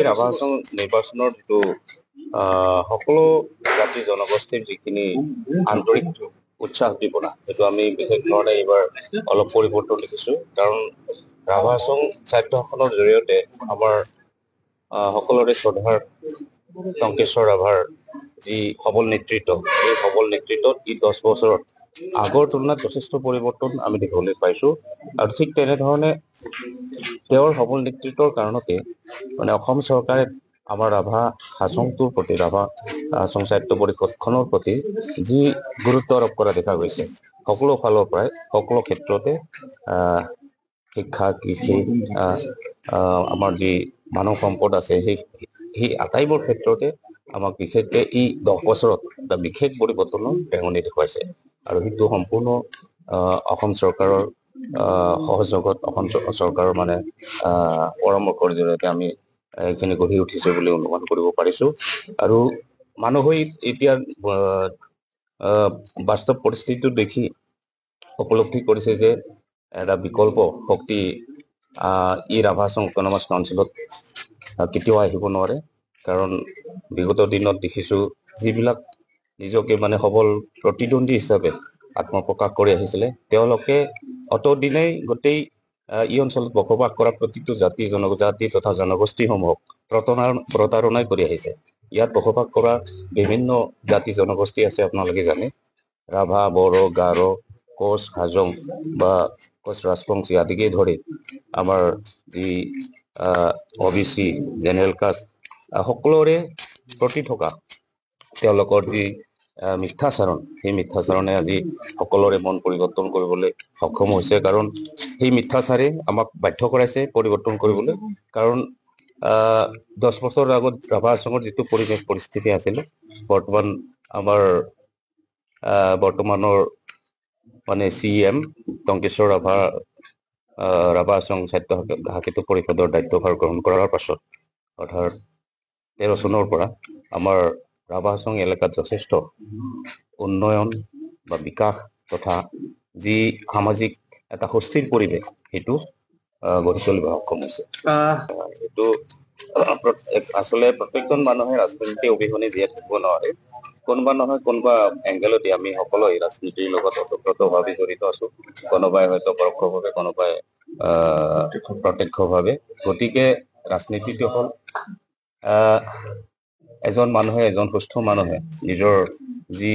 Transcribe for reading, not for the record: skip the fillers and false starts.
ৰাভা নিৰ্বাচনৰ যিটো সকলো জাতি জনগোষ্ঠীৰ যিখিনি আন্তৰিক উৎসাহ উদ্দীপনা সেইটো আমি বিশেষ ধৰণে এইবাৰ অলপ পৰিৱৰ্তন দেখিছো। কাৰণ ৰাভা সাহিত্যখনৰ জৰিয়তে আমাৰ সকলোৰে শ্ৰদ্ধাৰ টংকেশ্বৰ ৰাভাৰ যি সবল নেতৃত্ব, এই সবল নেতৃত্বত ই 10 বছৰত আগৰ তুলনাত যথেষ্ট পৰিৱৰ্তন আমি দেখিবলৈ পাইছো। আৰু ঠিক তেনেধৰণে তেওঁৰ সবল নেতৃত্বৰ কাৰণতে মানে অসম চৰকাৰে আমাৰ ৰাভা হাছংটোৰ প্ৰতি, ৰাভা হাছং সাহিত্য পৰিষদখনৰ প্ৰতি যি গুৰুত্ব আৰোপ কৰা দেখা গৈছে, সকলো ফালৰ পৰাই সকলো ক্ষেত্ৰতে শিক্ষা, কৃষি, আমাৰ যি মানৱ সম্পদ আছে, সেই আটাইবোৰ ক্ষেত্ৰতে আমাক বিশেষকে ই 10 বছৰত এটা বিশেষ পৰিৱৰ্তনৰ টেঙনি দেখুৱাইছে। আৰু সেইটো সম্পূৰ্ণ অসম চৰকাৰৰ সহযোগত, অসম চৰকাৰৰ মানে পৰামৰ্শৰ জৰিয়তে আমি এইখিনি গঢ়ি উঠিছে বুলি অনুমান কৰিব পাৰিছো। আৰু মানুহে এতিয়া বাস্তৱ পৰিস্থিতিটো দেখি উপলব্ধি কৰিছে যে এটা বিকল্প শক্তি ই ৰাভা হাছং অটনমাছ কাউন্সিলত কেতিয়াও আহিব নোৱাৰে। কাৰণ বিগত দিনত দেখিছো যিবিলাক নিজকে মানে সবল প্ৰতিদ্বন্দ্বী হিচাপে আত্মপ্ৰকাশ কৰি আহিছিলে, তেওঁলোকে অতদিনেই গোটেই এই অঞ্চলত বসবাস কৰা প্ৰতিটো জাতি জনজাতি তথা জনগোষ্ঠীসমূহক প্ৰতাৰণাই কৰি আহিছে। ইয়াত বসবাস কৰা বিভিন্ন জাতি জনগোষ্ঠী আছে, আপোনালোকে জানে। ৰাভা, বড়ো, গাৰো, কোচ, হাজং বা কোচ ৰাজবংশী আদিকে ধৰি আমাৰ যি OBC জেনেৰেল কাষ্ট সকলোৰে প্ৰতি থকা তেওঁলোকৰ যি মিথ্যাচাৰণ, সেই মিথ্যাচাৰণে আজি সকলোৰে মন পৰিৱৰ্তন কৰিবলৈ সক্ষম হৈছে। কাৰণ সেই মিথ্যাচাৰে আমাক বাধ্য কৰাইছে পৰিৱৰ্তন কৰিবলৈ। কাৰণ 10 বছৰ আগত ৰাভা হাছঙৰ যিটো পৰিৱেশ পৰিস্থিতি আছিল, বৰ্তমান আমাৰ বৰ্তমানৰ মানে CM টংকেশ্বৰ ৰাভা হাছং সাহিত্য পৰিষদৰ দায়িত্বভাৰ গ্ৰহণ কৰাৰ পাছত, অৰ্থাৎ 13 চনৰ পৰা আমাৰ ৰাভা হাছং এলেকাত যথেষ্ট উন্নয়ন বা বিকাশ তথা যি সামাজিক এটা সুস্থিৰ পৰিৱেশ সেইটো গঢ়ি তুলিব সক্ষম হৈছে। এইটো আচলতে প্ৰত্যেকজন মানুহে ৰাজনীতি অবিহনে জীয়াই থাকিব নোৱাৰে। কোনোবা নহয় কোনোবা এংগেলতে আমি সকলোৱে ৰাজনীতিৰ লগত ওতঃপ্ৰোতভাৱে জড়িত আছো, কোনোবাই হয়তো পৰোক্ষভাৱে, কোনোবাই প্ৰত্যক্ষভাৱে। গতিকে ৰাজনীতিটো হ'ল এজন মানুহে, এজন সুস্থ মানুহে নিজৰ যি